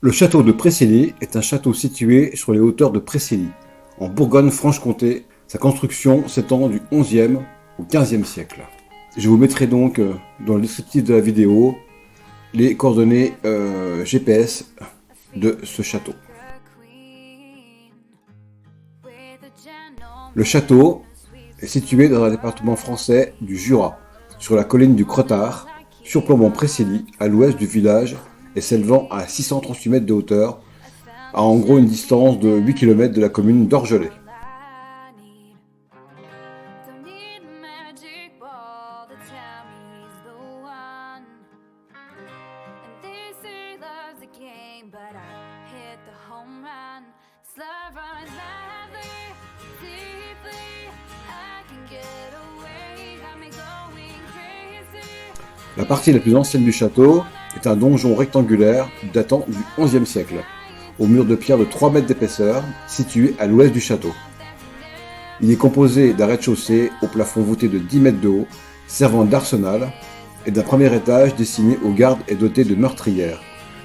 Le château de Précilly est un château situé sur les hauteurs de Précilly, en Bourgogne-Franche-Comté. Sa construction s'étend du XIe au XVe siècle. Je vous mettrai donc dans le descriptif de la vidéo les coordonnées GPS de ce château. Le château est situé dans un département français du Jura, sur la colline du Crottard, surplombant Précilly, à l'ouest du village et s'élevant à 638 mètres de hauteur, à en gros une distance de 8 km de la commune d'Orgelès. La partie la plus ancienne du château est un donjon rectangulaire datant du XIe siècle, au mur de pierre de 3 mètres d'épaisseur, situé à l'ouest du château. Il est composé d'un rez-de-chaussée au plafond voûté de 10 mètres de haut, servant d'arsenal, et d'un premier étage destiné aux gardes et doté de meurtrières,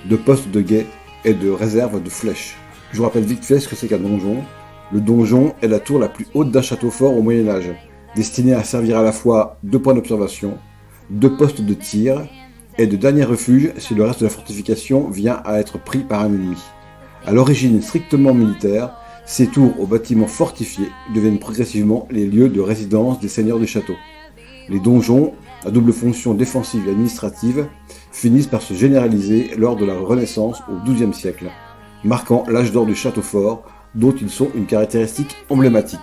de postes de guet et de réserves de flèches. Je vous rappelle vite fait ce que c'est qu'un donjon. Le donjon est la tour la plus haute d'un château fort au Moyen-Âge, destinée à servir à la fois de point d'observation, de postes de tir et de dernier refuge si le reste de la fortification vient à être pris par un ennemi. À l'origine strictement militaire, ces tours aux bâtiments fortifiés deviennent progressivement les lieux de résidence des seigneurs du château. Les donjons, à double fonction défensive et administrative, finissent par se généraliser lors de la Renaissance au XIIe siècle, marquant l'âge d'or du château fort, dont ils sont une caractéristique emblématique.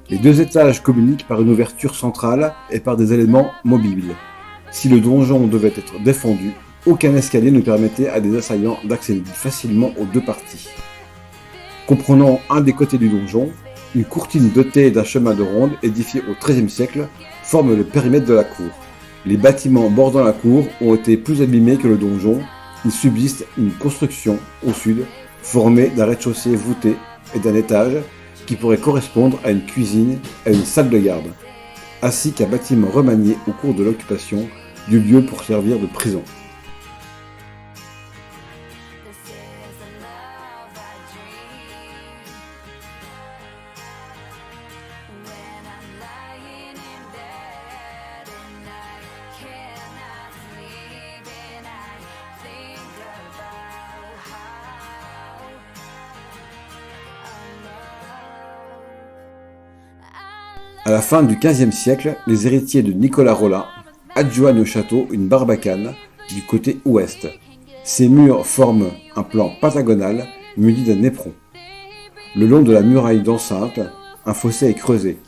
Les deux étages communiquent par une ouverture centrale et par des éléments mobiles. Si le donjon devait être défendu, aucun escalier ne permettait à des assaillants d'accéder facilement aux deux parties. Comprenant un des côtés du donjon, une courtine dotée d'un chemin de ronde édifié au XIIIe siècle forme le périmètre de la cour. Les bâtiments bordant la cour ont été plus abîmés que le donjon. Il subsiste une construction au sud, formée d'un rez-de-chaussée voûté et d'un étage qui pourrait correspondre à une cuisine et une salle de garde, ainsi qu'un bâtiment remanié au cours de l'occupation du lieu pour servir de prison. À la fin du XVe siècle, les héritiers de Nicolas Rolin adjoignent au château une barbacane du côté ouest. Ces murs forment un plan pentagonal muni d'un éperon. Le long de la muraille d'enceinte, un fossé est creusé.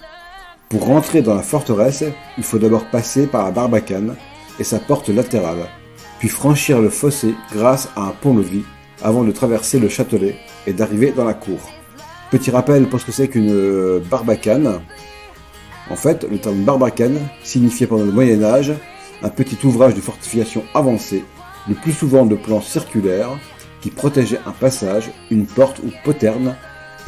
Pour rentrer dans la forteresse, il faut d'abord passer par la barbacane et sa porte latérale, puis franchir le fossé grâce à un pont-levis avant de traverser le Châtelet et d'arriver dans la cour. Petit rappel pour ce que c'est qu'une barbacane. En fait, le terme barbacane signifiait pendant le Moyen-Âge un petit ouvrage de fortification avancé, le plus souvent de plan circulaire, qui protégeait un passage, une porte ou poterne,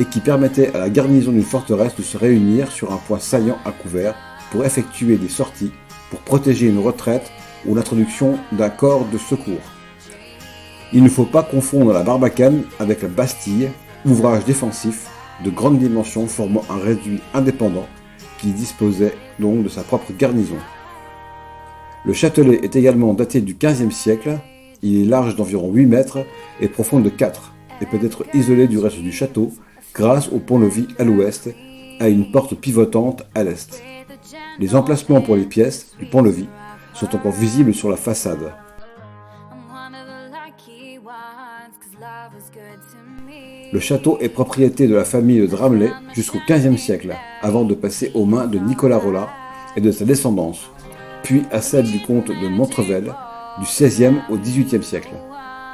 et qui permettait à la garnison d'une forteresse de se réunir sur un point saillant à couvert pour effectuer des sorties, pour protéger une retraite ou l'introduction d'un corps de secours. Il ne faut pas confondre la barbacane avec la Bastille, ouvrage défensif de grande dimension formant un réduit indépendant qui disposait donc de sa propre garnison. Le Châtelet est également daté du XVe siècle, il est large d'environ 8 mètres et profond de 4, et peut être isolé du reste du château grâce au pont-levis à l'ouest et à une porte pivotante à l'est. Les emplacements pour les pièces du pont-levis sont encore visibles sur la façade. Le château est propriété de la famille de Dramelais jusqu'au XVe siècle, avant de passer aux mains de Nicolas Rolin et de sa descendance, puis à celle du comte de Montrevel du XVIe au XVIIIe siècle.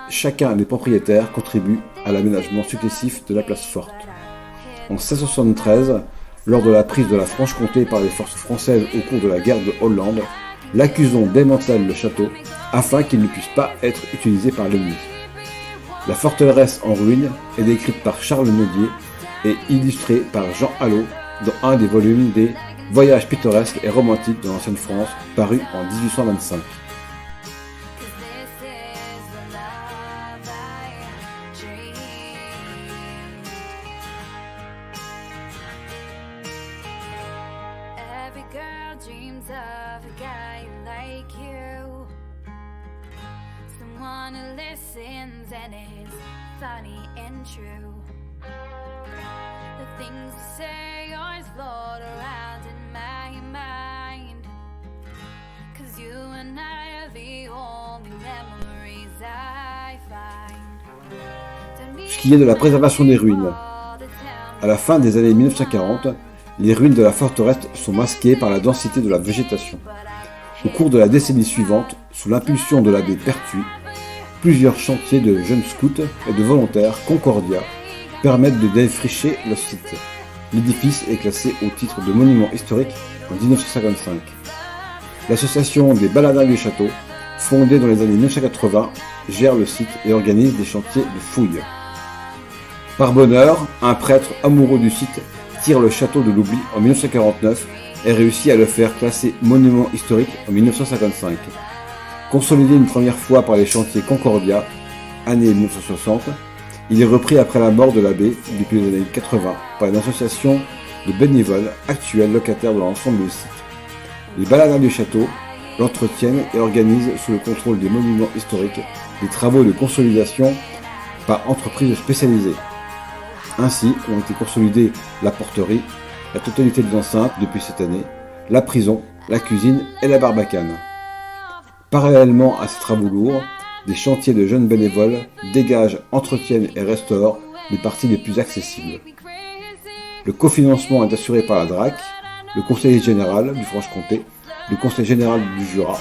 Chacun des propriétaires contribue à l'aménagement successif de la place forte. En 1673, lors de la prise de la Franche-Comté par les forces françaises au cours de la guerre de Hollande, l'accusation démantèle le château afin qu'il ne puisse pas être utilisé par l'ennemi. La forteresse en ruine est décrite par Charles Nodier et illustrée par Jean Hallot dans un des volumes des Voyages pittoresques et romantiques de l'ancienne France, paru en 1825. Every girl dreams of a guy like you, someone who listens and is funny and true. The things you say always float around in my mind, 'cause you and I are the only memories I find. Ce qui est de la préservation des ruines. À la fin des années 1940, les ruines de la forteresse sont masquées par la densité de la végétation. Au cours de la décennie suivante, sous l'impulsion de l'abbé Pertuis, plusieurs chantiers de jeunes scouts et de volontaires Concordia permettent de défricher le site. L'édifice est classé au titre de monument historique en 1955. L'association des baladins du château, fondée dans les années 1980, gère le site et organise des chantiers de fouilles. Par bonheur, un prêtre amoureux du site tire le château de l'oubli en 1949 et réussit à le faire classer monument historique en 1955. Consolidé une première fois par les chantiers Concordia, année 1960, il est repris après la mort de l'abbé depuis les années 80 par une association de bénévoles actuels locataires de l'ensemble du site. Les baladins du château l'entretiennent et organisent sous le contrôle des monuments historiques des travaux de consolidation par entreprises spécialisées. Ainsi ont été consolidées la porterie, la totalité des enceintes depuis cette année, la prison, la cuisine et la barbacane. Parallèlement à ces travaux lourds, des chantiers de jeunes bénévoles dégagent, entretiennent et restaurent les parties les plus accessibles. Le cofinancement est assuré par la DRAC, le Conseil général du Franche-Comté, le Conseil général du Jura,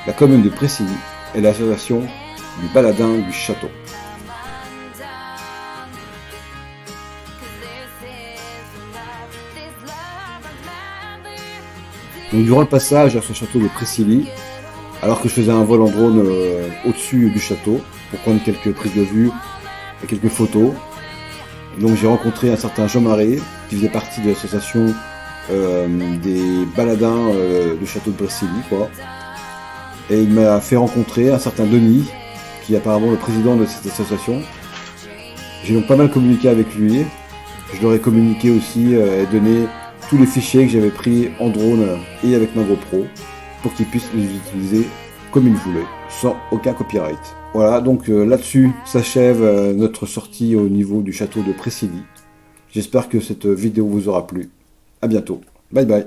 la commune de Pressigny et l'association du baladin du château. Donc, durant le passage à ce château de Pressigny, alors que je faisais un vol en drone au-dessus du château pour prendre quelques prises de vue et quelques photos, donc j'ai rencontré un certain Jean Marais qui faisait partie de l'association des baladins du château de Pressigny, quoi. Et il m'a fait rencontrer un certain Denis, qui est apparemment le président de cette association. J'ai donc pas mal communiqué avec lui. Je leur ai communiqué aussi et donné tous les fichiers que j'avais pris en drone et avec ma GoPro pour qu'ils puissent les utiliser comme ils voulaient, sans aucun copyright. Voilà, donc là-dessus s'achève notre sortie au niveau du château de Pressigny. J'espère que cette vidéo vous aura plu. À bientôt. Bye bye.